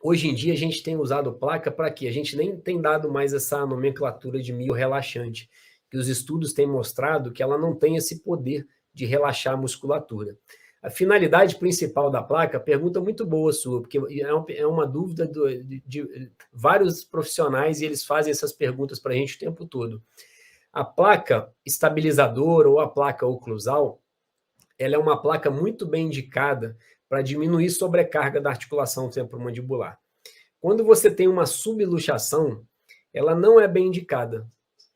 Hoje em dia a gente tem usado placa para quê? A gente nem tem dado mais essa nomenclatura de miorrelaxante, que os estudos têm mostrado que ela não tem esse poder de relaxar a musculatura. A finalidade principal da placa, pergunta muito boa sua, porque é uma dúvida de vários profissionais e eles fazem essas perguntas para a gente o tempo todo. A placa estabilizadora ou a placa oclusal, ela é uma placa muito bem indicada para diminuir sobrecarga da articulação temporomandibular. Quando você tem uma subluxação, ela não é bem indicada,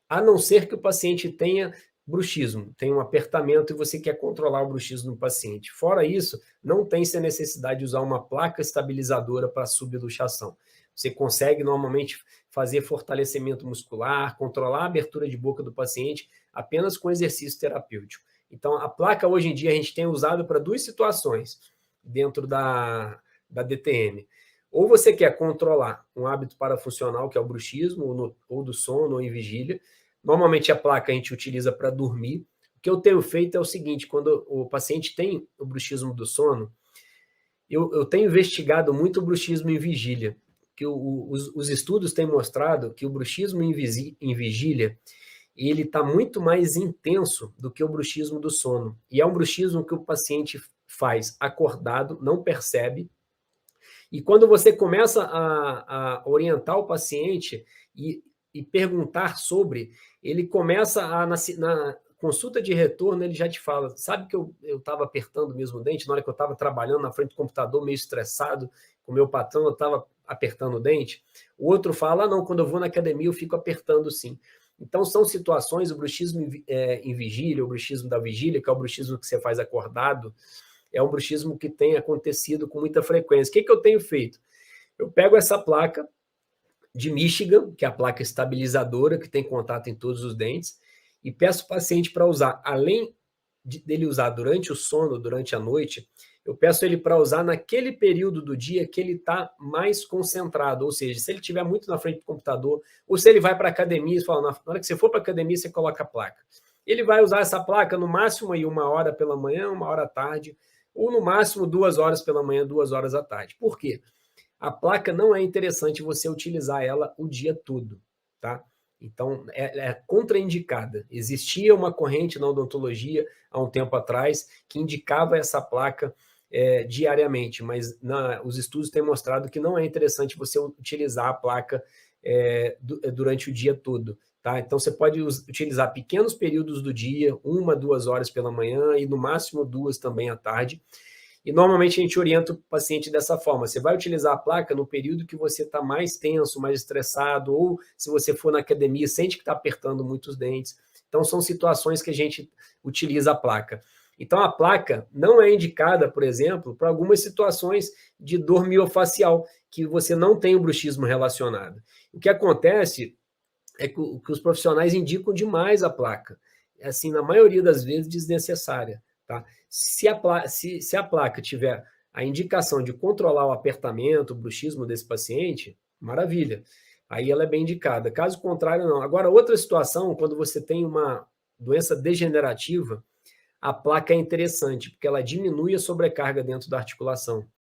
a não ser que o paciente tenha bruxismo, tenha um apertamento e você quer controlar o bruxismo no paciente. Fora isso, não tem-se a necessidade de usar uma placa estabilizadora para subluxação. Você consegue normalmente fazer fortalecimento muscular, controlar a abertura de boca do paciente apenas com exercício terapêutico. Então, a placa hoje em dia a gente tem usado para duas situações dentro da DTM. Ou você quer controlar um hábito parafuncional, que é o bruxismo, ou do sono, ou em vigília. Normalmente a placa a gente utiliza para dormir. O que eu tenho feito é o seguinte, quando o paciente tem o bruxismo do sono, eu tenho investigado muito o bruxismo em vigília, que os estudos têm mostrado que o bruxismo em vigília, ele está muito mais intenso do que o bruxismo do sono. E é um bruxismo que o paciente faz acordado, não percebe, e quando você começa a orientar o paciente e perguntar sobre, ele começa na consulta de retorno, ele já te fala, sabe que eu estava apertando mesmo o dente, na hora que eu estava trabalhando na frente do computador, meio estressado, com o meu patrão, eu estava apertando o dente. O outro fala, não, quando eu vou na academia eu fico apertando sim. Então, são situações, o bruxismo em vigília, o bruxismo da vigília, que é o bruxismo que você faz acordado, é um bruxismo que tem acontecido com muita frequência. O que eu tenho feito? Eu pego essa placa de Michigan, que é a placa estabilizadora, que tem contato em todos os dentes, e peço ao paciente para usar, além dele usar durante o sono, durante a noite, eu peço ele para usar naquele período do dia que ele está mais concentrado, ou seja, se ele estiver muito na frente do computador, ou se ele vai para a academia e fala, na hora que você for para a academia, você coloca a placa. Ele vai usar essa placa no máximo aí 1 hora pela manhã, 1 hora à tarde, ou no máximo 2 horas pela manhã, 2 horas à tarde. Por quê? A placa não é interessante você utilizar ela o dia todo, tá? Então, é contraindicada. Existia uma corrente na odontologia há um tempo atrás que indicava essa placa diariamente, mas os estudos têm mostrado que não é interessante você utilizar a placa durante o dia todo. Tá? Então, você pode utilizar pequenos períodos do dia, 1, 2 horas pela manhã e no máximo 2 também à tarde. E normalmente a gente orienta o paciente dessa forma. Você vai utilizar a placa no período que você está mais tenso, mais estressado, ou se você for na academia, sente que está apertando muito os dentes. Então, são situações que a gente utiliza a placa. Então, a placa não é indicada, por exemplo, para algumas situações de dor miofacial, que você não tem o bruxismo relacionado. O que acontece é que os profissionais indicam demais a placa. Assim, na maioria das vezes, desnecessária. Tá? Se a placa tiver a indicação de controlar o apertamento, o bruxismo desse paciente, maravilha. Aí ela é bem indicada. Caso contrário, não. Agora, outra situação, quando você tem uma doença degenerativa, a placa é interessante, porque ela diminui a sobrecarga dentro da articulação.